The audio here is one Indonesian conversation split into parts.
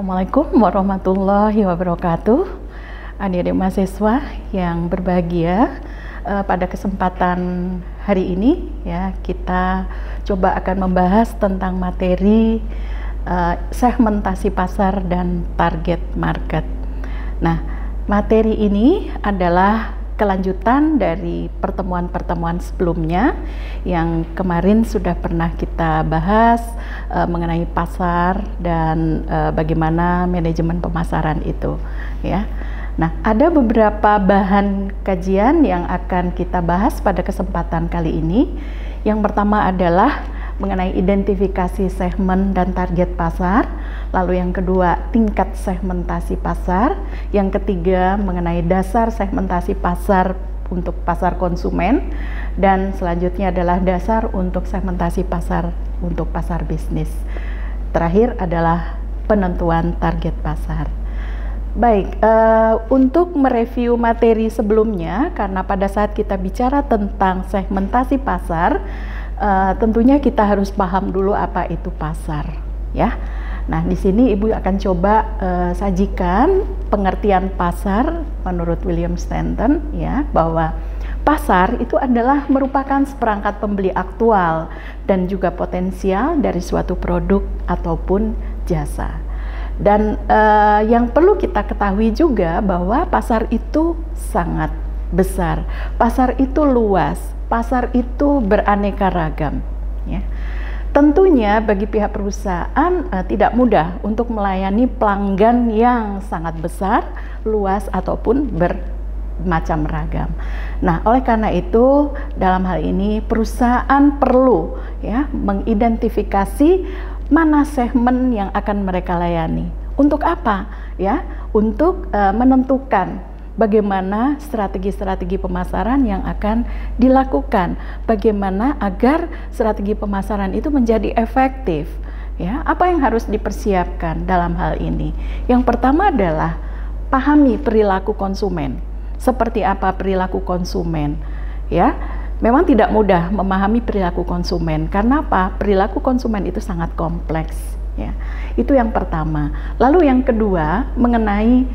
Assalamualaikum warahmatullahi wabarakatuh. Adik-adik mahasiswa yang berbahagia, pada kesempatan hari ini ya kita coba akan membahas tentang materi segmentasi pasar dan target market. Nah, materi ini adalah kelanjutan dari pertemuan-pertemuan sebelumnya yang kemarin sudah pernah kita bahas mengenai pasar dan bagaimana manajemen pemasaran itu ya. Nah, ada beberapa bahan kajian yang akan kita bahas pada kesempatan kali ini. Yang pertama adalah mengenai identifikasi segmen dan target pasar, lalu yang kedua tingkat segmentasi pasar, yang ketiga mengenai dasar segmentasi pasar untuk pasar konsumen, dan selanjutnya adalah dasar untuk segmentasi pasar untuk pasar bisnis. Terakhir adalah penentuan target pasar. Baik, untuk mereview materi sebelumnya, karena pada saat kita bicara tentang segmentasi pasar, tentunya kita harus paham dulu apa itu pasar, ya. Nah, di sini Ibu akan coba sajikan pengertian pasar menurut William Stanton, ya, bahwa pasar itu adalah merupakan seperangkat pembeli aktual dan juga potensial dari suatu produk ataupun jasa. Dan yang perlu kita ketahui juga bahwa pasar itu sangat besar, pasar itu luas, pasar itu beraneka ragam ya. Tentunya bagi pihak perusahaan tidak mudah untuk melayani pelanggan yang sangat besar, luas ataupun bermacam ragam. Nah, oleh karena itu dalam hal ini perusahaan perlu ya mengidentifikasi mana segmen yang akan mereka layani. Untuk apa? Ya, untuk menentukan bagaimana strategi-strategi pemasaran yang akan dilakukan, bagaimana agar strategi pemasaran itu menjadi efektif. Ya, apa yang harus dipersiapkan dalam hal ini? Yang pertama adalah pahami perilaku konsumen. Seperti apa perilaku konsumen? Ya, memang tidak mudah memahami perilaku konsumen. Karena apa? Perilaku konsumen itu sangat kompleks. Ya, itu yang pertama. Lalu yang kedua mengenai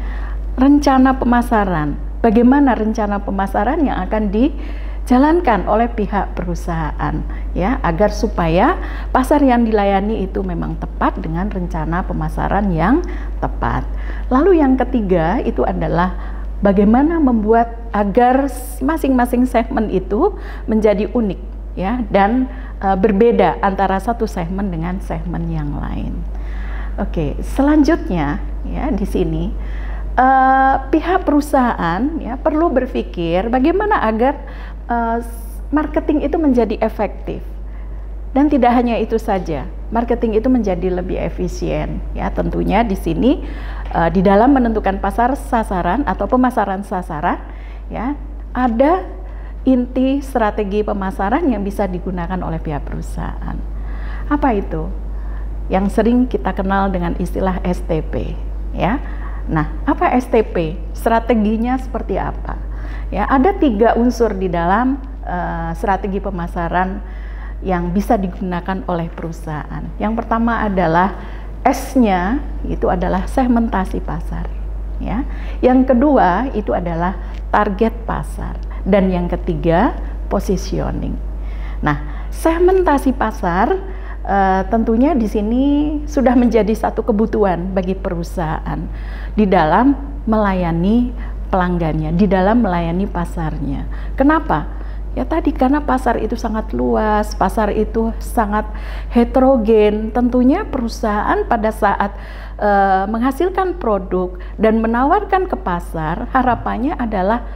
rencana pemasaran. Bagaimana rencana pemasaran yang akan dijalankan oleh pihak perusahaan ya, agar supaya pasar yang dilayani itu memang tepat dengan rencana pemasaran yang tepat. Lalu yang ketiga itu adalah bagaimana membuat agar masing-masing segmen itu menjadi unik ya dan berbeda antara satu segmen dengan segmen yang lain. Oke, selanjutnya ya di sini pihak perusahaan ya perlu berpikir bagaimana agar marketing itu menjadi efektif. Dan tidak hanya itu saja, marketing itu menjadi lebih efisien ya. Tentunya di sini di dalam menentukan pasar sasaran atau pemasaran sasaran ya, ada inti strategi pemasaran yang bisa digunakan oleh pihak perusahaan. Apa itu? Yang sering kita kenal dengan istilah STP ya. Nah, apa STP? Strateginya seperti apa? Ya, ada 3 unsur di dalam strategi pemasaran yang bisa digunakan oleh perusahaan. Yang pertama adalah S-nya itu adalah segmentasi pasar. Ya. Yang kedua itu adalah target pasar dan yang ketiga positioning. Nah, segmentasi pasar tentunya di sini sudah menjadi satu kebutuhan bagi perusahaan di dalam melayani pelanggannya, di dalam melayani pasarnya. Kenapa? Ya tadi karena pasar itu sangat luas, pasar itu sangat heterogen. Tentunya perusahaan pada saat menghasilkan produk dan menawarkan ke pasar, harapannya adalah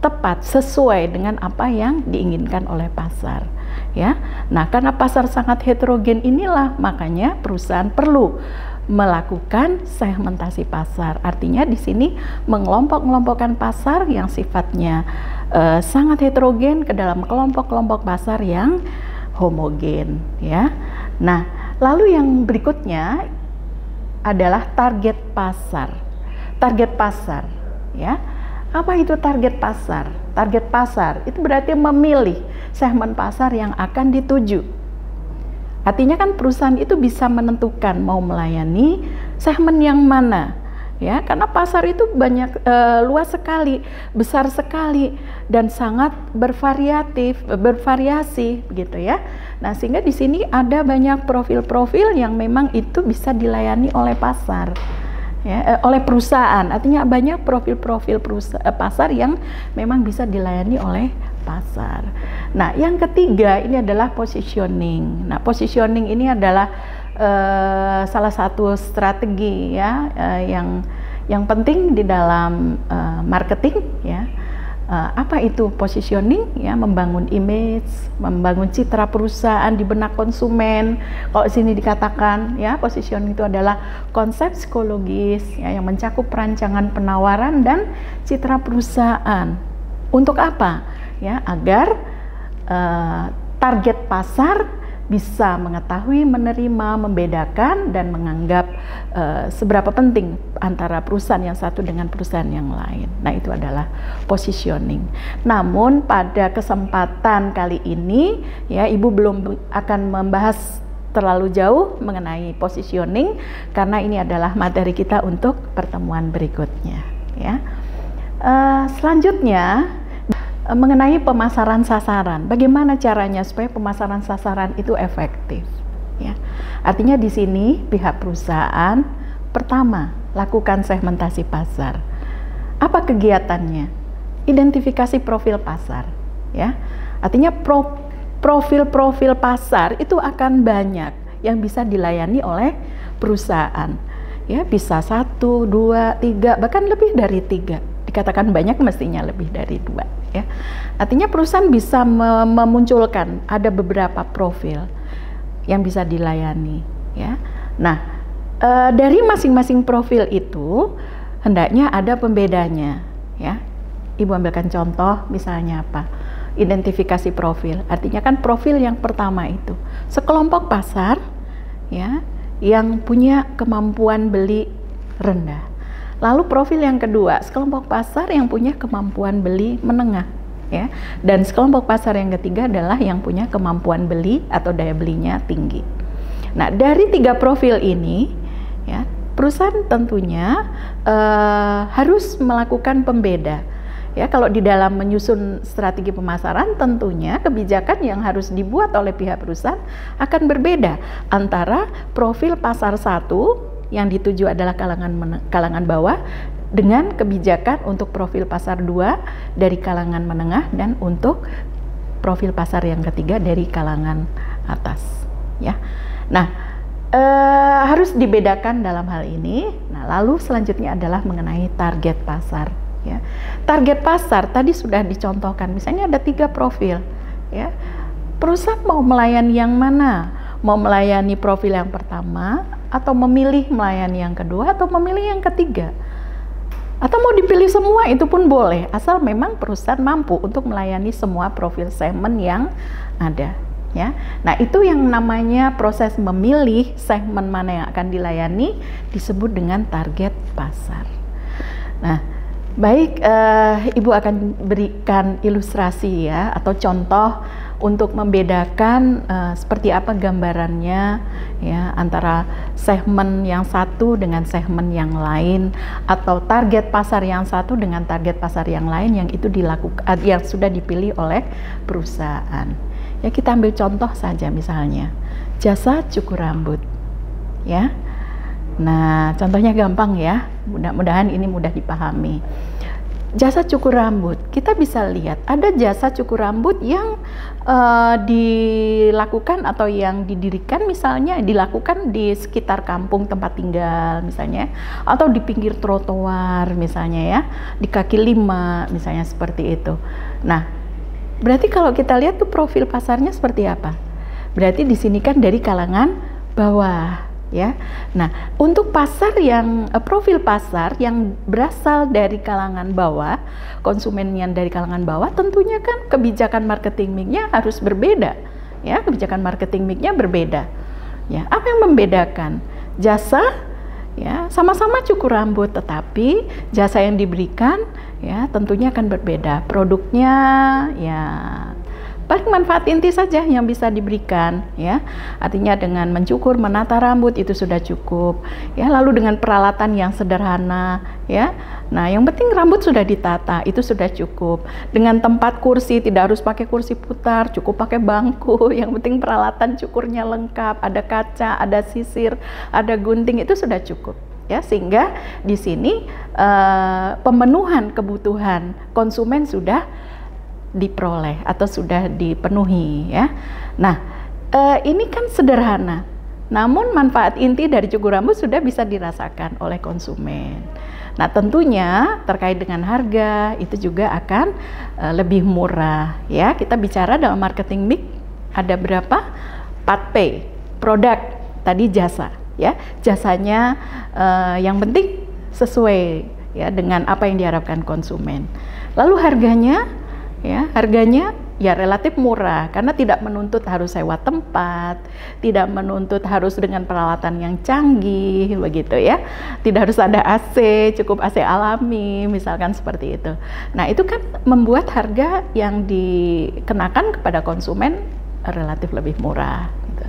tepat sesuai dengan apa yang diinginkan oleh pasar. Ya, nah karena pasar sangat heterogen inilah makanya perusahaan perlu melakukan segmentasi pasar. Artinya di sini mengelompok-kelompokkan pasar yang sifatnya sangat heterogen ke dalam kelompok-kelompok pasar yang homogen. Ya, nah lalu yang berikutnya adalah target pasar. Target pasar, ya. Apa itu target pasar? Target pasar itu berarti memilih segmen pasar yang akan dituju. Artinya kan perusahaan itu bisa menentukan mau melayani segmen yang mana? Ya, karena pasar itu banyak, luas sekali, besar sekali, dan sangat bervariasi gitu ya. Nah, sehingga di sini ada banyak profil-profil yang memang itu bisa dilayani oleh pasar, ya, oleh perusahaan. Artinya banyak profil-profil pasar yang memang bisa dilayani oleh pasar. Nah, yang ketiga ini adalah positioning. Nah, positioning ini adalah salah satu strategi ya, yang penting di dalam marketing ya. Apa itu positioning? Ya, membangun image, membangun citra perusahaan di benak konsumen. Kalau sini dikatakan ya, positioning itu adalah konsep psikologis ya, yang mencakup perancangan penawaran dan citra perusahaan. Untuk apa? Ya, agar target pasar bisa mengetahui, menerima, membedakan, dan menganggap seberapa penting antara perusahaan yang satu dengan perusahaan yang lain. Nah, itu adalah positioning. Namun pada kesempatan kali ini ya, Ibu belum akan membahas terlalu jauh mengenai positioning karena ini adalah materi kita untuk pertemuan berikutnya ya. Selanjutnya mengenai pemasaran sasaran, bagaimana caranya supaya pemasaran sasaran itu efektif? Ya, artinya di sini pihak perusahaan pertama lakukan segmentasi pasar. Apa kegiatannya? Identifikasi profil pasar. Ya, artinya profil-profil pasar itu akan banyak yang bisa dilayani oleh perusahaan. Ya, bisa 1, 2, 3, bahkan lebih dari 3. Dikatakan banyak, mestinya lebih dari 2 ya. Artinya perusahaan bisa memunculkan ada beberapa profil yang bisa dilayani ya. Nah, dari masing-masing profil itu hendaknya ada pembedanya ya. Ibu ambilkan contoh misalnya apa? Identifikasi profil. Artinya kan profil yang pertama itu sekelompok pasar ya yang punya kemampuan beli rendah. Lalu profil yang kedua, sekelompok pasar yang punya kemampuan beli menengah ya. Dan sekelompok pasar yang ketiga adalah yang punya kemampuan beli atau daya belinya tinggi. Nah, dari 3 profil ini ya, perusahaan tentunya harus melakukan pembeda. Ya, kalau di dalam menyusun strategi pemasaran tentunya kebijakan yang harus dibuat oleh pihak perusahaan akan berbeda antara profil pasar 1 yang dituju adalah kalangan bawah dengan kebijakan untuk profil pasar 2 dari kalangan menengah dan untuk profil pasar yang ketiga dari kalangan atas ya. Nah, harus dibedakan dalam hal ini. Nah, lalu selanjutnya adalah mengenai target pasar ya. Target pasar tadi sudah dicontohkan, misalnya ada 3 profil ya. Perusahaan mau melayani yang mana? Mau melayani profil yang pertama, atau memilih melayani yang kedua, atau memilih yang ketiga, atau mau dipilih semua, itu pun boleh, asal memang perusahaan mampu untuk melayani semua profil segmen yang ada ya. Nah, itu yang namanya proses memilih segmen mana yang akan dilayani disebut dengan target pasar. Nah, baik, Ibu akan berikan ilustrasi ya atau contoh untuk membedakan seperti apa gambarannya ya antara segmen yang satu dengan segmen yang lain, atau target pasar yang satu dengan target pasar yang lain yang itu dilakukan, yang sudah dipilih oleh perusahaan. Ya, kita ambil contoh saja misalnya jasa cukur rambut ya. Nah, contohnya gampang ya, mudah-mudahan ini mudah dipahami. Jasa cukur rambut, kita bisa lihat ada jasa cukur rambut yang dilakukan atau yang didirikan misalnya dilakukan di sekitar kampung tempat tinggal misalnya, atau di pinggir trotoar misalnya ya, di kaki 5 misalnya seperti itu. Nah, berarti kalau kita lihat tuh profil pasarnya seperti apa? Berarti di sini kan dari kalangan bawah ya. Nah, untuk pasar yang profil pasar yang berasal dari kalangan bawah, konsumen yang dari kalangan bawah, tentunya kan kebijakan marketing mix-nya harus berbeda ya. Kebijakan marketing mix-nya berbeda ya. Apa yang membedakan? Jasa ya, sama-sama cukur rambut, tetapi jasa yang diberikan ya tentunya akan berbeda. Produknya ya paling manfaat inti saja yang bisa diberikan, ya. Artinya dengan mencukur, menata rambut itu sudah cukup, ya. Lalu dengan peralatan yang sederhana, ya. Nah, yang penting rambut sudah ditata, itu sudah cukup. Dengan tempat kursi, tidak harus pakai kursi putar, cukup pakai bangku. Yang penting peralatan cukurnya lengkap, ada kaca, ada sisir, ada gunting, itu sudah cukup. Ya, sehingga di sini pemenuhan kebutuhan konsumen sudah diperoleh atau sudah dipenuhi, ya. Nah, ini kan sederhana, namun manfaat inti dari cukur rambut sudah bisa dirasakan oleh konsumen. Nah, tentunya terkait dengan harga itu juga akan lebih murah, ya. Kita bicara dalam marketing mix ada berapa? 4P, produk, tadi jasa. Ya, jasanya yang penting sesuai, ya, dengan apa yang diharapkan konsumen. Lalu harganya ya relatif murah karena tidak menuntut harus sewa tempat, tidak menuntut harus dengan peralatan yang canggih begitu, ya. Tidak harus ada AC, cukup AC alami misalkan seperti itu. Nah, itu kan membuat harga yang dikenakan kepada konsumen relatif lebih murah gitu.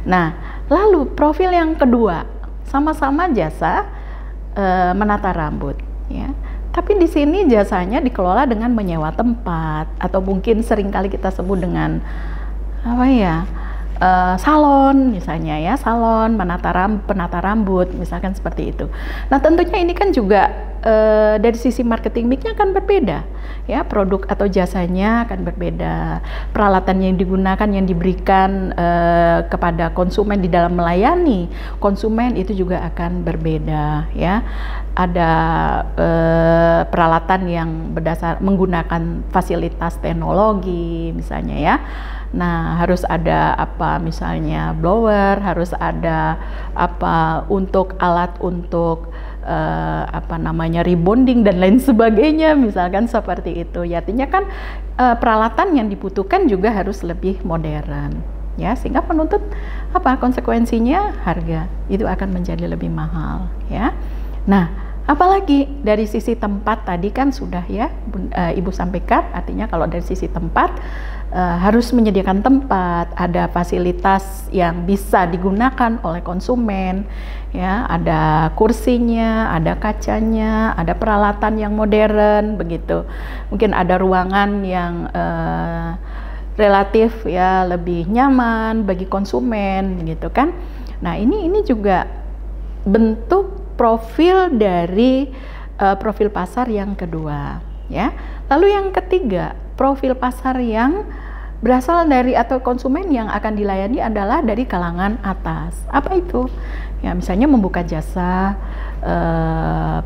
Nah, lalu profil yang kedua, sama-sama jasa menata rambut, ya. Tapi di sini jasanya dikelola dengan menyewa tempat atau mungkin seringkali kita sebut dengan apa ya? Salon misalnya, ya, salon penata rambut misalkan seperti itu. Nah, tentunya ini kan juga dari sisi marketing mix-nya akan berbeda, ya, produk atau jasanya akan berbeda, peralatan yang digunakan yang diberikan kepada konsumen di dalam melayani konsumen itu juga akan berbeda, ya. Ada peralatan yang menggunakan fasilitas teknologi misalnya, ya. Nah, harus ada apa misalnya blower, harus ada apa untuk alat untuk rebonding dan lain sebagainya misalkan seperti itu. Ya, artinya kan peralatan yang dibutuhkan juga harus lebih modern, ya, sehingga menuntut konsekuensinya harga itu akan menjadi lebih mahal, ya. Nah, apalagi dari sisi tempat tadi kan sudah, ya, Ibu sampaikan, artinya kalau dari sisi tempat harus menyediakan tempat, ada fasilitas yang bisa digunakan oleh konsumen, ya, ada kursinya, ada kacanya, ada peralatan yang modern begitu. Mungkin ada ruangan yang relatif, ya, lebih nyaman bagi konsumen gitu kan. Nah, ini juga bentuk profil dari profil pasar yang kedua, ya. Lalu yang ketiga, profil pasar yang berasal dari atau konsumen yang akan dilayani adalah dari kalangan atas. Apa itu? Ya, misalnya membuka jasa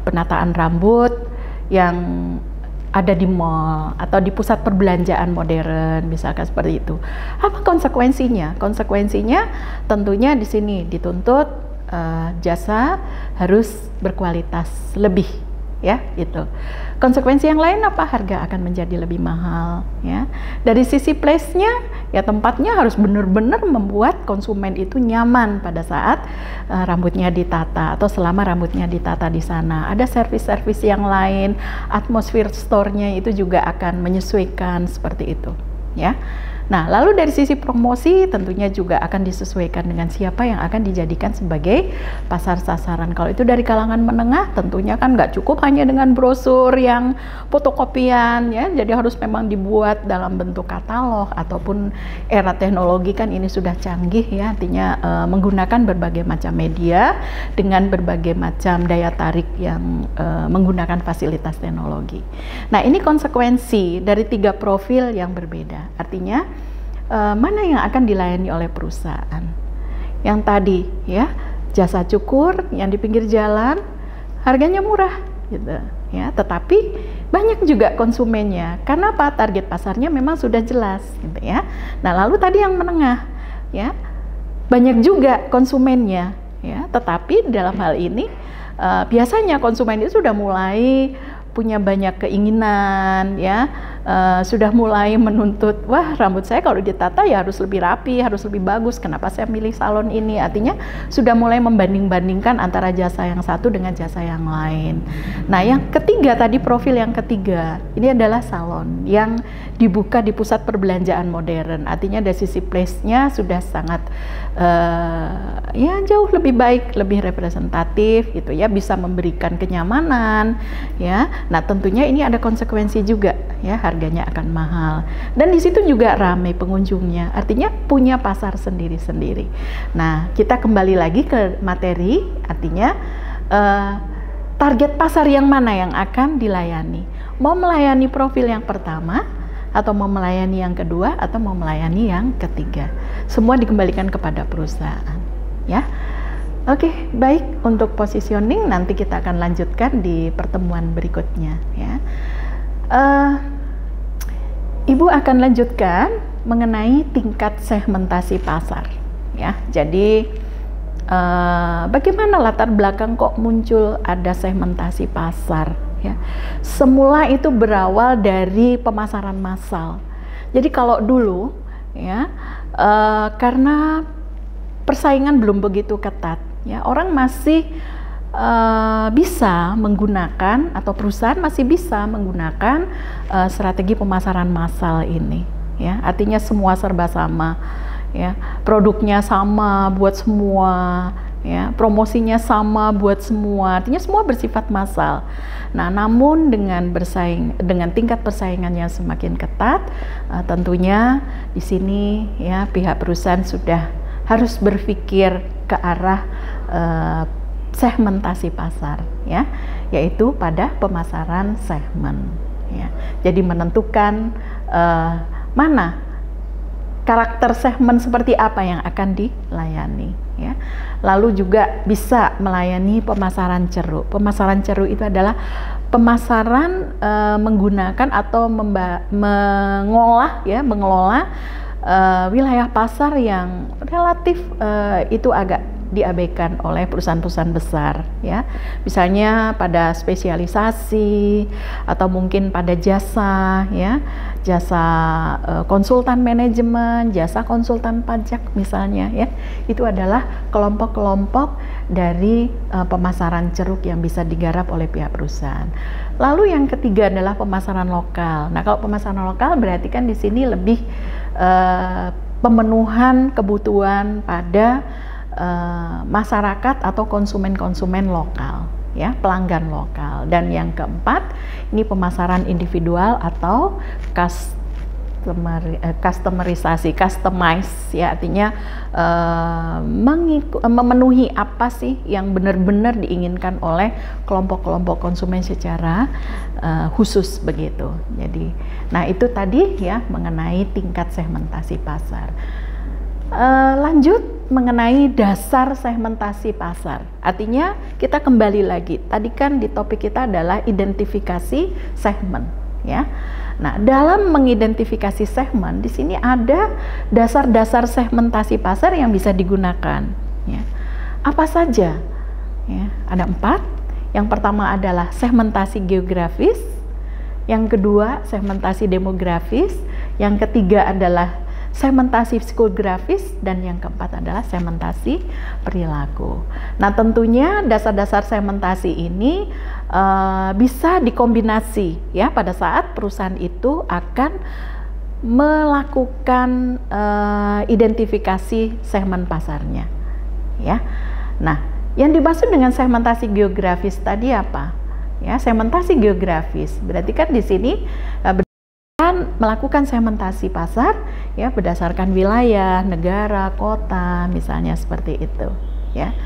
penataan rambut yang ada di mall atau di pusat perbelanjaan modern, misalkan seperti itu. Apa konsekuensinya? Konsekuensinya tentunya di sini dituntut jasa harus berkualitas lebih, ya, gitu. Konsekuensi yang lain apa? Harga akan menjadi lebih mahal, ya. Dari sisi place-nya, ya, tempatnya harus benar-benar membuat konsumen itu nyaman pada saat rambutnya ditata atau selama rambutnya ditata di sana. Ada servis-servis yang lain, atmosfer store-nya itu juga akan menyesuaikan seperti itu, ya. Nah, lalu dari sisi promosi tentunya juga akan disesuaikan dengan siapa yang akan dijadikan sebagai pasar sasaran. Kalau itu dari kalangan menengah, tentunya kan nggak cukup hanya dengan brosur yang fotokopian, ya. Jadi harus memang dibuat dalam bentuk katalog ataupun era teknologi kan ini sudah canggih, ya. Artinya menggunakan berbagai macam media dengan berbagai macam daya tarik yang menggunakan fasilitas teknologi. Nah, ini konsekuensi dari 3 profil yang berbeda. Artinya mana yang akan dilayani oleh perusahaan? Yang tadi, ya, jasa cukur yang di pinggir jalan harganya murah gitu, ya, tetapi banyak juga konsumennya. Karena apa? Target pasarnya memang sudah jelas gitu, ya. Nah, lalu tadi yang menengah, ya, banyak juga konsumennya, ya, tetapi dalam hal ini biasanya konsumen itu sudah mulai punya banyak keinginan, ya, sudah mulai menuntut, wah rambut saya kalau ditata ya harus lebih rapi, harus lebih bagus, kenapa saya milih salon ini? Artinya sudah mulai membanding-bandingkan antara jasa yang satu dengan jasa yang lain. Nah yang ketiga tadi, profil yang ketiga, ini adalah salon yang dibuka di pusat perbelanjaan modern. Artinya dari sisi place-nya sudah sangat ya jauh lebih baik, lebih representatif gitu ya, bisa memberikan kenyamanan ya. Nah tentunya ini ada konsekuensi juga ya, harganya akan mahal, dan di situ juga ramai pengunjungnya, artinya punya pasar sendiri-sendiri. Nah kita kembali lagi ke materi, artinya target pasar yang mana yang akan dilayani, mau melayani profil yang pertama atau mau melayani yang kedua atau mau melayani yang ketiga, semua dikembalikan kepada perusahaan ya. Oke, baik, untuk positioning nanti kita akan lanjutkan di pertemuan berikutnya ya. Ibu akan lanjutkan mengenai tingkat segmentasi pasar ya. Jadi bagaimana latar belakang kok muncul ada segmentasi pasar ya. Semula itu berawal dari pemasaran massal. Jadi kalau dulu ya, karena persaingan belum begitu ketat ya, orang masih bisa menggunakan, atau perusahaan masih bisa menggunakan strategi pemasaran massal ini ya. Artinya semua serba sama ya, produknya sama buat semua ya, promosinya sama buat semua, artinya semua bersifat massal. Nah namun dengan tingkat persaingannya semakin ketat, tentunya di sini ya pihak perusahaan sudah harus berpikir ke arah segmentasi pasar ya, yaitu pada pemasaran segmen ya. Jadi menentukan mana karakter segmen seperti apa yang akan dilayani ya. Lalu juga bisa melayani pemasaran ceruk. Pemasaran ceruk itu adalah pemasaran menggunakan atau mengelola wilayah pasar yang relatif itu agak diabaikan oleh perusahaan-perusahaan besar ya, misalnya pada spesialisasi atau mungkin pada jasa ya, jasa konsultan manajemen, jasa konsultan pajak misalnya ya. Itu adalah kelompok-kelompok dari pemasaran ceruk yang bisa digarap oleh pihak perusahaan. Lalu yang ketiga adalah pemasaran lokal. Nah kalau pemasaran lokal berarti kan di sini lebih pemenuhan kebutuhan pada masyarakat atau konsumen-konsumen lokal ya, pelanggan lokal. Dan yang keempat ini pemasaran individual atau customize ya, artinya memenuhi apa sih yang benar-benar diinginkan oleh kelompok-kelompok konsumen secara khusus begitu. Jadi nah itu tadi ya mengenai tingkat segmentasi pasar. Lanjut mengenai dasar segmentasi pasar, artinya kita kembali lagi, tadi kan di topik kita adalah identifikasi segmen ya. Nah dalam mengidentifikasi segmen di sini ada dasar-dasar segmentasi pasar yang bisa digunakan ya. Apa saja ya? Ada 4. Yang pertama adalah segmentasi geografis, yang kedua segmentasi demografis, yang ketiga adalah segmentasi psikografis, dan yang keempat adalah segmentasi perilaku. Nah tentunya dasar-dasar segmentasi ini bisa dikombinasi ya pada saat perusahaan itu akan melakukan identifikasi segmen pasarnya ya. Nah yang dimaksud dengan segmentasi geografis tadi apa ya? Segmentasi geografis berarti kan di sini melakukan segmentasi pasar ya berdasarkan wilayah, negara, kota misalnya seperti itu ya.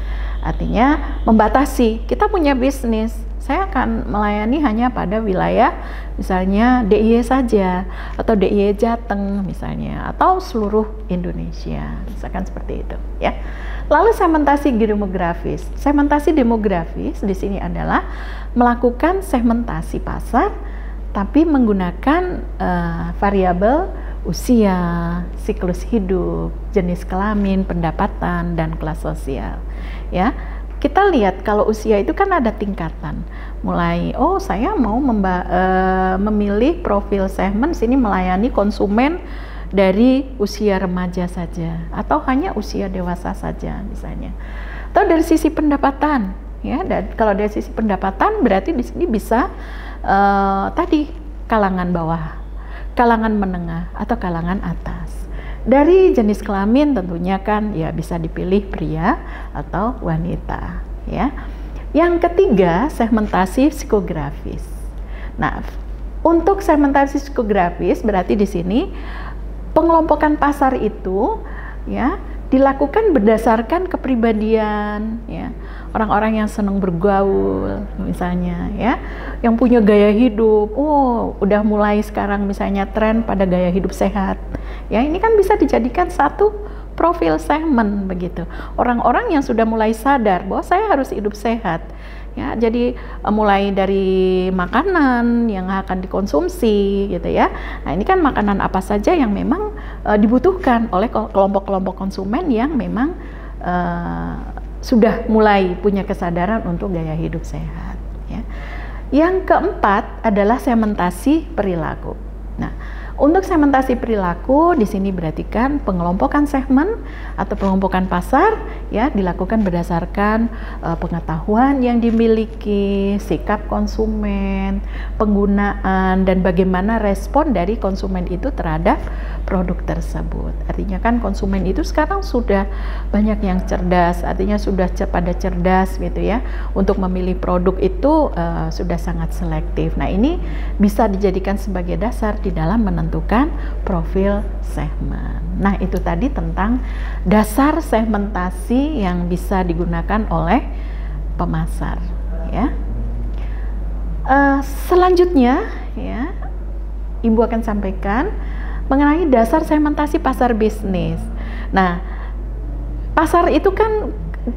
Artinya membatasi, kita punya bisnis, saya akan melayani hanya pada wilayah misalnya DIY saja atau DIY Jateng misalnya, atau seluruh Indonesia misalkan seperti itu ya. Lalu segmentasi demografis. Segmentasi demografis di sini adalah melakukan segmentasi pasar tapi menggunakan variabel usia, siklus hidup, jenis kelamin, pendapatan, dan kelas sosial. Ya, kita lihat kalau usia itu kan ada tingkatan, mulai, oh saya mau memilih profil segmen sini melayani konsumen dari usia remaja saja atau hanya usia dewasa saja misalnya. Atau dari sisi pendapatan, ya. Dan kalau dari sisi pendapatan berarti di sini bisa tadi kalangan bawah, kalangan menengah atau kalangan atas. Dari jenis kelamin tentunya kan ya bisa dipilih pria atau wanita, ya. Yang ketiga, segmentasi psikografis. Nah, untuk segmentasi psikografis berarti di sini pengelompokan pasar itu ya dilakukan berdasarkan kepribadian, ya. Orang-orang yang senang bergaul misalnya, ya, yang punya gaya hidup, oh udah mulai sekarang misalnya tren pada gaya hidup sehat, ya, ini kan bisa dijadikan satu profil segmen begitu. Orang-orang yang sudah mulai sadar bahwa saya harus hidup sehat, ya, jadi mulai dari makanan yang akan dikonsumsi gitu ya. Nah, ini kan makanan apa saja yang memang dibutuhkan oleh kelompok-kelompok konsumen yang memang sudah mulai punya kesadaran untuk gaya hidup sehat, ya. Yang keempat adalah segmentasi perilaku. Nah, untuk segmentasi perilaku di sini berarti kan pengelompokan segmen atau pengelompokan pasar ya dilakukan berdasarkan pengetahuan yang dimiliki, sikap konsumen, penggunaan dan bagaimana respon dari konsumen itu terhadap produk tersebut. Artinya kan konsumen itu sekarang sudah banyak yang cerdas, artinya sudah pada cerdas gitu ya. Untuk memilih produk itu sudah sangat selektif. Nah, ini bisa dijadikan sebagai dasar di dalam menentukan profil segmen. Nah, itu tadi tentang dasar segmentasi yang bisa digunakan oleh pemasar, ya. Selanjutnya, ya, Ibu akan sampaikan mengenai dasar segmentasi pasar bisnis. Nah, pasar itu kan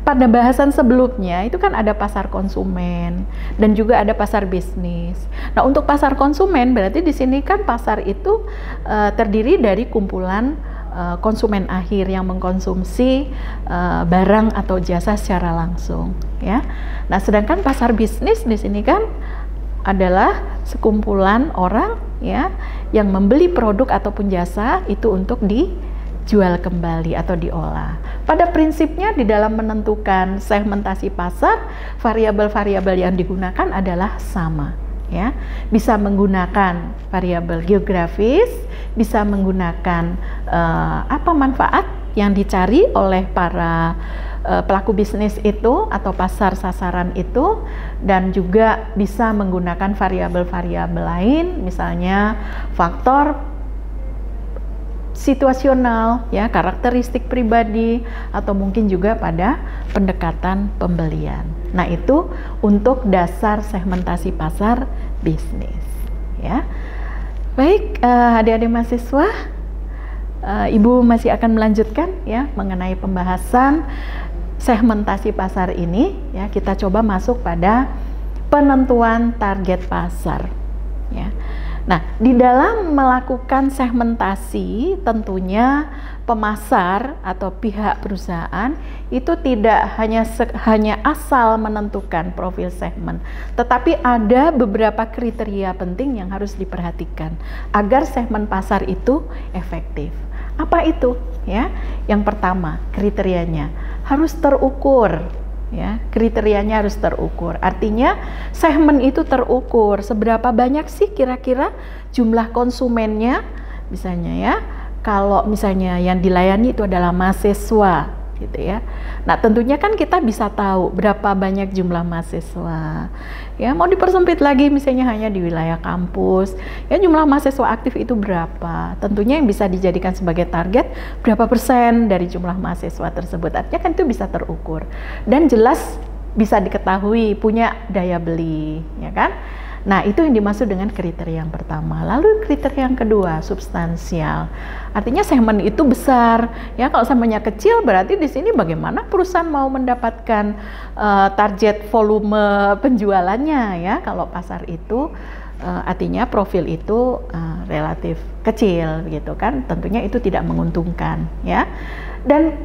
pada bahasan sebelumnya itu kan ada pasar konsumen dan juga ada pasar bisnis. Nah, untuk pasar konsumen berarti di sini kan pasar itu terdiri dari kumpulan konsumen akhir yang mengkonsumsi barang atau jasa secara langsung, ya. Nah, sedangkan pasar bisnis di sini kan adalah sekumpulan orang ya yang membeli produk ataupun jasa itu untuk dijual kembali atau diolah. Pada prinsipnya di dalam menentukan segmentasi pasar, variabel-variabel yang digunakan adalah sama, ya. Bisa menggunakan variabel geografis, bisa menggunakan apa manfaat yang dicari oleh para pelaku bisnis itu atau pasar sasaran itu, dan juga bisa menggunakan variabel-variabel lain, misalnya faktor situasional, ya, karakteristik pribadi, atau mungkin juga pada pendekatan pembelian. Nah, itu untuk dasar segmentasi pasar bisnis, ya. Baik, adik-adik mahasiswa, Ibu masih akan melanjutkan ya mengenai pembahasan segmentasi pasar ini, ya. Kita coba masuk pada penentuan target pasar, ya. Nah, di dalam melakukan segmentasi tentunya pemasar atau pihak perusahaan itu tidak hanya asal menentukan profil segmen, tetapi ada beberapa kriteria penting yang harus diperhatikan agar segmen pasar itu efektif. Apa itu? Ya, yang pertama kriterianya harus terukur. Ya, kriterianya harus terukur. Artinya segmen itu terukur. Seberapa banyak sih kira-kira jumlah konsumennya? Misalnya ya, kalau misalnya yang dilayani itu adalah mahasiswa, gitu ya. Nah, tentunya kan kita bisa tahu berapa banyak jumlah mahasiswa. Ya, mau dipersempit lagi misalnya hanya di wilayah kampus, ya jumlah mahasiswa aktif itu berapa? Tentunya yang bisa dijadikan sebagai target berapa persen dari jumlah mahasiswa tersebut. Artinya kan itu bisa terukur dan jelas bisa diketahui punya daya beli, ya kan? Nah, itu yang dimaksud dengan kriteria yang pertama. Lalu kriteria yang kedua, substansial. Artinya segmen itu besar. Ya, kalau segmennya kecil berarti di sini bagaimana perusahaan mau mendapatkan target volume penjualannya, ya. Kalau pasar itu artinya profil itu relatif kecil gitu kan. Tentunya itu tidak menguntungkan, ya. Dan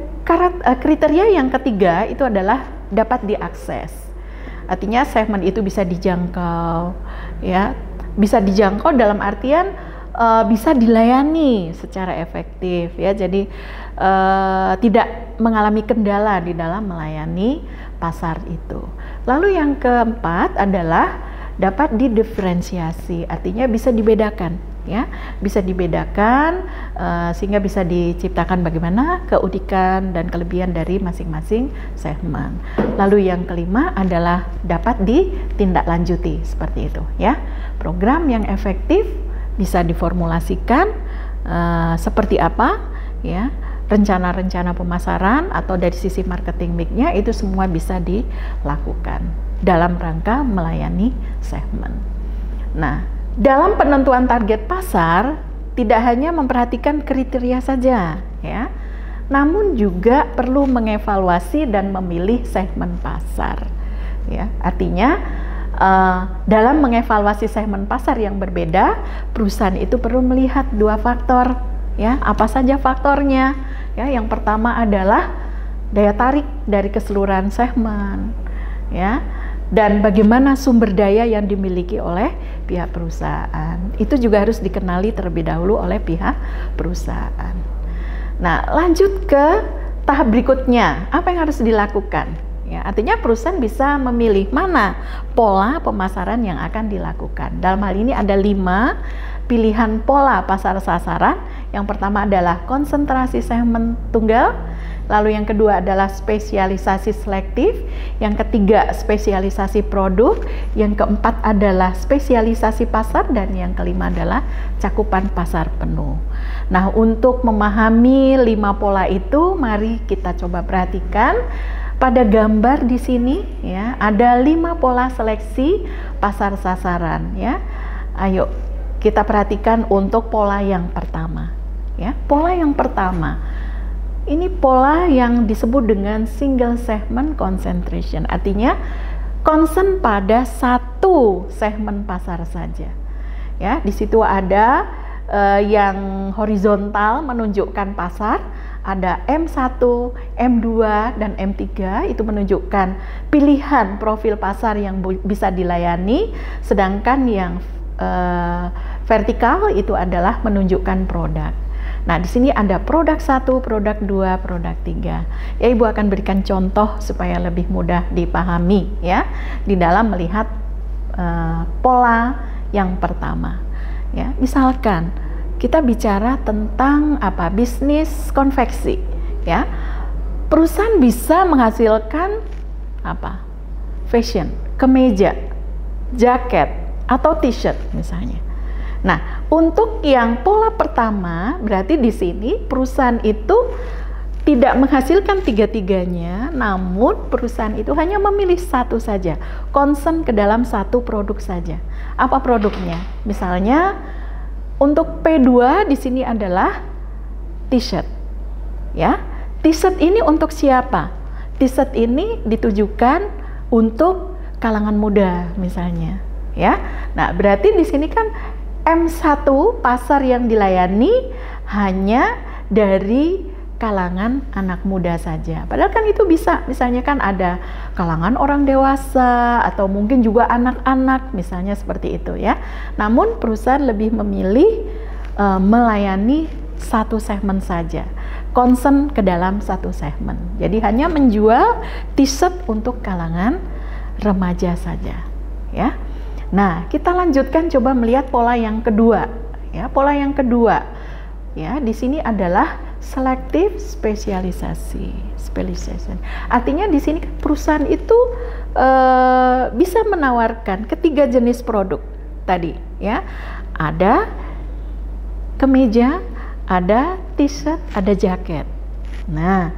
kriteria yang ketiga itu adalah dapat diakses. Artinya segmen itu bisa dijangkau, ya, bisa dijangkau dalam artian bisa dilayani secara efektif, ya. Jadi tidak mengalami kendala di dalam melayani pasar itu. Lalu yang keempat adalah dapat didiferensiasi, artinya bisa dibedakan, ya, bisa dibedakan sehingga bisa diciptakan bagaimana keunikan dan kelebihan dari masing-masing segmen. Lalu yang kelima adalah dapat ditindaklanjuti, seperti itu, ya. Program yang efektif bisa diformulasikan seperti apa, ya, rencana-rencana pemasaran atau dari sisi marketing mix-nya itu semua bisa dilakukan dalam rangka melayani segmen. Nah, dalam penentuan target pasar tidak hanya memperhatikan kriteria saja, ya, namun juga perlu mengevaluasi dan memilih segmen pasar, ya. Artinya dalam mengevaluasi segmen pasar yang berbeda, perusahaan itu perlu melihat dua faktor, ya. Apa saja faktornya? Ya, yang pertama adalah daya tarik dari keseluruhan segmen, ya, dan bagaimana sumber daya yang dimiliki oleh pihak perusahaan. Itu juga harus dikenali terlebih dahulu oleh pihak perusahaan. Nah, lanjut ke tahap berikutnya, apa yang harus dilakukan? Ya, artinya perusahaan bisa memilih mana pola pemasaran yang akan dilakukan. Dalam hal ini ada 5 pilihan pola pasar sasaran. Yang pertama adalah konsentrasi segmen tunggal, lalu yang kedua adalah spesialisasi selektif, yang ketiga spesialisasi produk, yang keempat adalah spesialisasi pasar, dan yang kelima adalah cakupan pasar penuh. Nah, untuk memahami 5 pola itu, mari kita coba perhatikan pada gambar di sini, ya. Ada 5 pola seleksi pasar sasaran, ya. Ayo kita perhatikan untuk pola yang pertama, ya. Pola yang pertama ini pola yang disebut dengan single segment concentration, artinya concern pada satu segmen pasar saja, ya. Di situ ada yang horizontal menunjukkan pasar, ada M1, M2, dan M3, itu menunjukkan pilihan profil pasar yang bisa dilayani, sedangkan yang vertikal itu adalah menunjukkan produk. Nah, di sini ada produk 1, produk 2, produk 3. Ya, Ibu akan berikan contoh supaya lebih mudah dipahami, ya, di dalam melihat pola yang pertama. Ya, misalkan kita bicara tentang apa? Bisnis konveksi, ya. Perusahaan bisa menghasilkan apa? Fashion, kemeja, jaket, atau t-shirt misalnya. Nah, untuk yang pola pertama, berarti di sini perusahaan itu tidak menghasilkan tiga-tiganya, namun perusahaan itu hanya memilih satu saja, concern ke dalam satu produk saja. Apa produknya? Misalnya untuk P2 di sini adalah t-shirt, ya. T-shirt ini untuk siapa? T-shirt ini ditujukan untuk kalangan muda misalnya, ya. Nah, berarti di sini kan M1 pasar yang dilayani hanya dari kalangan anak muda saja. Padahal kan itu bisa, misalnya kan ada kalangan orang dewasa atau mungkin juga anak-anak, misalnya seperti itu, ya. Namun perusahaan lebih memilih melayani satu segmen saja, concern ke dalam satu segmen. Jadi hanya menjual t-shirt untuk kalangan remaja saja, ya. Nah, kita lanjutkan coba melihat pola yang kedua, ya. Pola yang kedua, ya, di sini adalah selektif spesialisasi. Artinya di sini perusahaan itu bisa menawarkan ketiga jenis produk tadi, ya. Ada kemeja, ada t-shirt, ada jaket. Nah,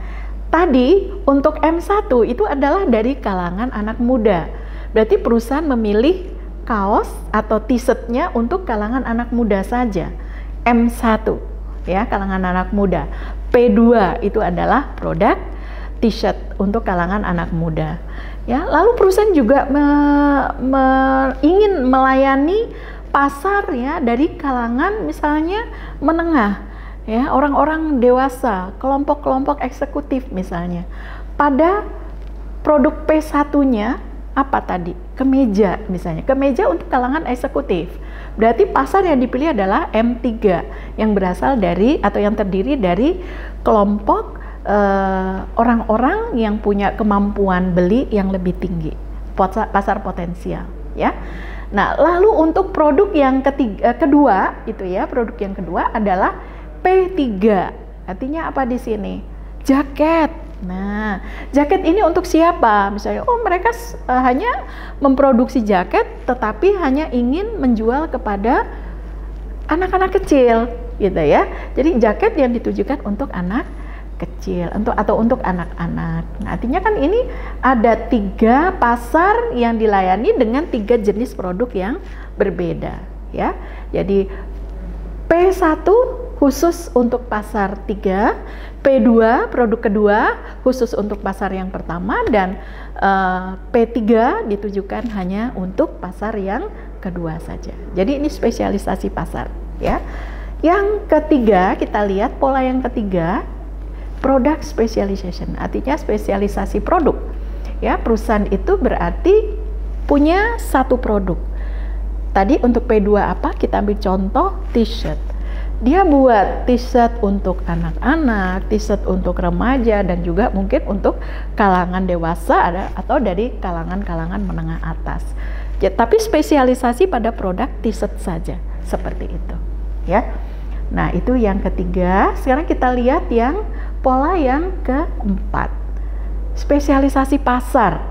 tadi untuk M1 itu adalah dari kalangan anak muda. Berarti perusahaan memilih kaos atau t-shirtnya untuk kalangan anak muda saja. M1, ya, kalangan anak muda. P2 itu adalah produk t-shirt untuk kalangan anak muda, ya. Lalu perusahaan juga ingin melayani pasar, ya, dari kalangan misalnya menengah, ya, orang-orang dewasa, kelompok-kelompok eksekutif misalnya. Pada produk P1-nya apa tadi? Kemeja misalnya, kemeja untuk kalangan eksekutif. Berarti pasar yang dipilih adalah M3 yang berasal dari atau yang terdiri dari kelompok orang-orang yang punya kemampuan beli yang lebih tinggi, pasar potensial, ya. Nah, lalu untuk produk yang kedua itu ya, produk yang kedua adalah P3. Artinya apa di sini? Jaket. Nah, jaket ini untuk siapa? Misalnya, oh mereka hanya memproduksi jaket, tetapi hanya ingin menjual kepada anak-anak kecil, gitu ya. Jadi jaket yang ditujukan untuk anak kecil, atau untuk anak-anak. Nah, artinya kan ini ada 3 pasar yang dilayani dengan 3 jenis produk yang berbeda, ya. Jadi P1 khusus untuk pasar 3, P2 produk kedua khusus untuk pasar yang pertama, dan P3 ditujukan hanya untuk pasar yang kedua saja. Jadi ini spesialisasi pasar, ya. Yang ketiga, kita lihat pola yang ketiga, product specialization, artinya spesialisasi produk. Ya, perusahaan itu berarti punya satu produk. Tadi untuk P2 apa? Kita ambil contoh t-shirt. Dia buat t-shirt untuk anak-anak, t-shirt untuk remaja, dan juga mungkin untuk kalangan dewasa atau dari kalangan-kalangan menengah atas. Ya, tapi spesialisasi pada produk t-shirt saja, seperti itu, ya. Nah, itu yang ketiga. Sekarang kita lihat yang pola yang keempat, spesialisasi pasar,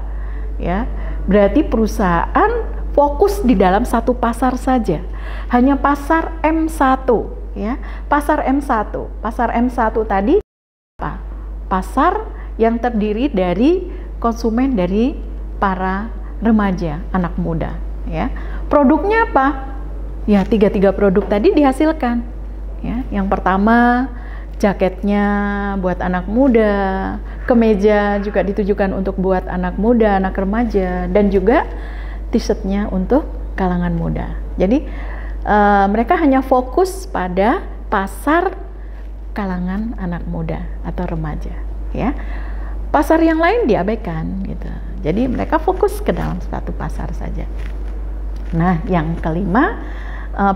ya. Berarti perusahaan fokus di dalam satu pasar saja, hanya pasar M1, ya. Pasar M1 tadi apa? Pasar yang terdiri dari konsumen dari para remaja, anak muda, ya. Produknya apa? Ya, 3 produk tadi dihasilkan, ya. Yang pertama jaketnya buat anak muda, kemeja juga ditujukan untuk buat anak muda, anak remaja, dan juga t-shirtnya untuk kalangan muda. Jadi mereka hanya fokus pada pasar kalangan anak muda atau remaja, ya. Pasar yang lain diabaikan, gitu. Jadi mereka fokus ke dalam satu pasar saja. Nah, yang kelima,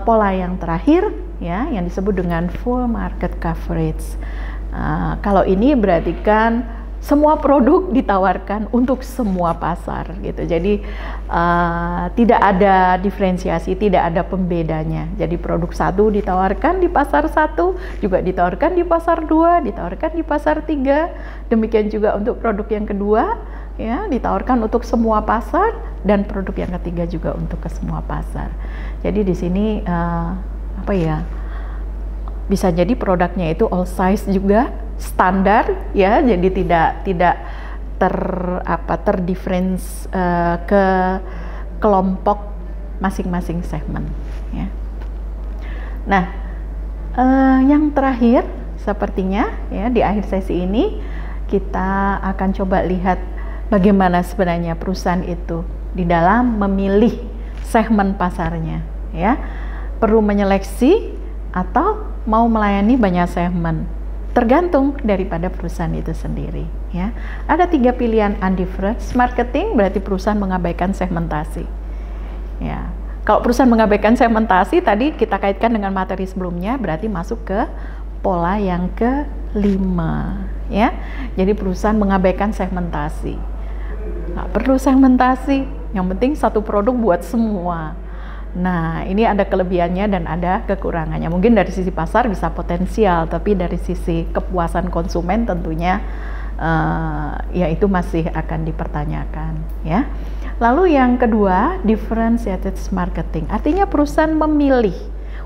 pola yang terakhir, ya, yang disebut dengan full market coverage. Kalau ini berarti kan semua produk ditawarkan untuk semua pasar, gitu. Jadi tidak ada diferensiasi, tidak ada pembedanya. Jadi produk satu ditawarkan di pasar satu, juga ditawarkan di pasar 2, ditawarkan di pasar 3. Demikian juga untuk produk yang kedua, ya, ditawarkan untuk semua pasar, dan produk yang ketiga juga untuk ke semua pasar. Jadi di sini apa ya? Bisa jadi produknya itu all size juga, standar, ya. Jadi tidak terdiferensiasi ke kelompok masing-masing segmen, ya. Nah, yang terakhir sepertinya, ya, di akhir sesi ini kita akan coba lihat bagaimana sebenarnya perusahaan itu di dalam memilih segmen pasarnya, ya. Perlu menyeleksi atau mau melayani banyak segmen, tergantung daripada perusahaan itu sendiri, ya. Ada 3 pilihan undifferenced marketing, berarti perusahaan mengabaikan segmentasi, ya. Kalau perusahaan mengabaikan segmentasi, tadi kita kaitkan dengan materi sebelumnya, berarti masuk ke pola yang kelima, ya. Jadi perusahaan mengabaikan segmentasi, nggak perlu segmentasi, yang penting satu produk buat semua. Nah, ini ada kelebihannya dan ada kekurangannya. Mungkin dari sisi pasar bisa potensial, tapi dari sisi kepuasan konsumen tentunya ya itu masih akan dipertanyakan, ya. Lalu yang kedua, differentiated marketing. Artinya perusahaan memilih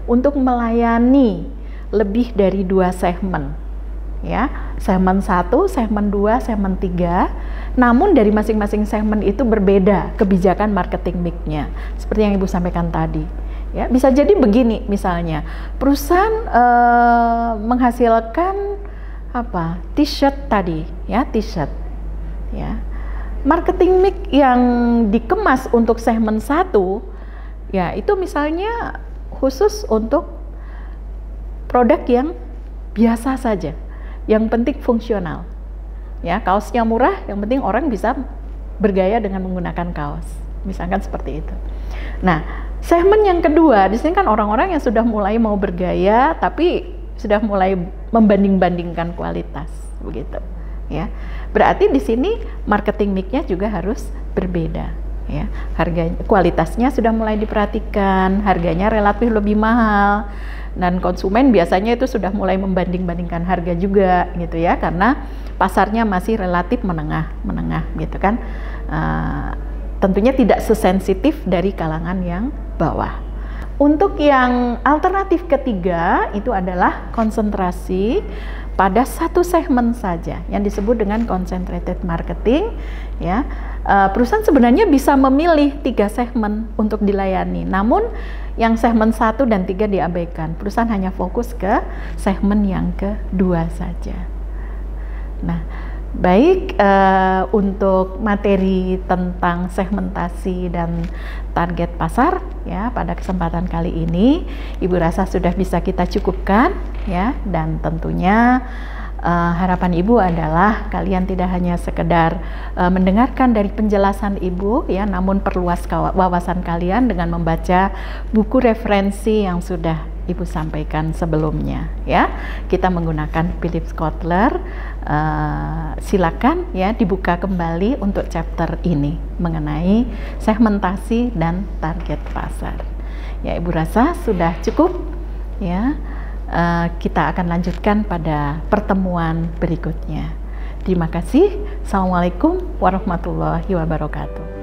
untuk melayani lebih dari 2 segmen, ya. Segmen 1, segmen 2, segmen 3. Namun dari masing-masing segmen itu berbeda kebijakan marketing mix-nya. Seperti yang Ibu sampaikan tadi, ya. Bisa jadi begini, misalnya perusahaan menghasilkan apa? T-shirt tadi, ya, t-shirt, ya. Marketing mix yang dikemas untuk segmen 1, ya, itu misalnya khusus untuk produk yang biasa saja, yang penting fungsional, ya. Kaosnya murah, yang penting orang bisa bergaya dengan menggunakan kaos, misalkan seperti itu. Nah, segmen yang kedua di sini kan orang-orang yang sudah mulai mau bergaya tapi sudah mulai membanding-bandingkan kualitas, begitu ya. Berarti di sini marketing mix-nya juga harus berbeda ya. Harga kualitasnya sudah mulai diperhatikan, harganya relatif lebih mahal, dan konsumen biasanya itu sudah mulai membanding-bandingkan harga juga gitu ya, karena pasarnya masih relatif menengah gitu kan. Tentunya tidak sesensitif dari kalangan yang bawah. Untuk yang alternatif ketiga itu adalah konsentrasi pada satu segmen saja yang disebut dengan concentrated marketing ya. Perusahaan sebenarnya bisa memilih 3 segmen untuk dilayani, namun yang segmen 1 dan 3 diabaikan. Perusahaan hanya fokus ke segmen yang kedua saja. Nah, baik, untuk materi tentang segmentasi dan target pasar ya pada kesempatan kali ini Ibu rasa sudah bisa kita cukupkan ya, dan tentunya harapan Ibu adalah kalian tidak hanya sekedar mendengarkan dari penjelasan Ibu ya, namun perluas wawasan kalian dengan membaca buku referensi yang sudah Ibu sampaikan sebelumnya ya. Kita menggunakan Philip Kotler, silakan ya dibuka kembali untuk chapter ini mengenai segmentasi dan target pasar. Ya, Ibu rasa sudah cukup ya. Kita akan lanjutkan pada pertemuan berikutnya. Terima kasih. Assalamualaikum warahmatullahi wabarakatuh.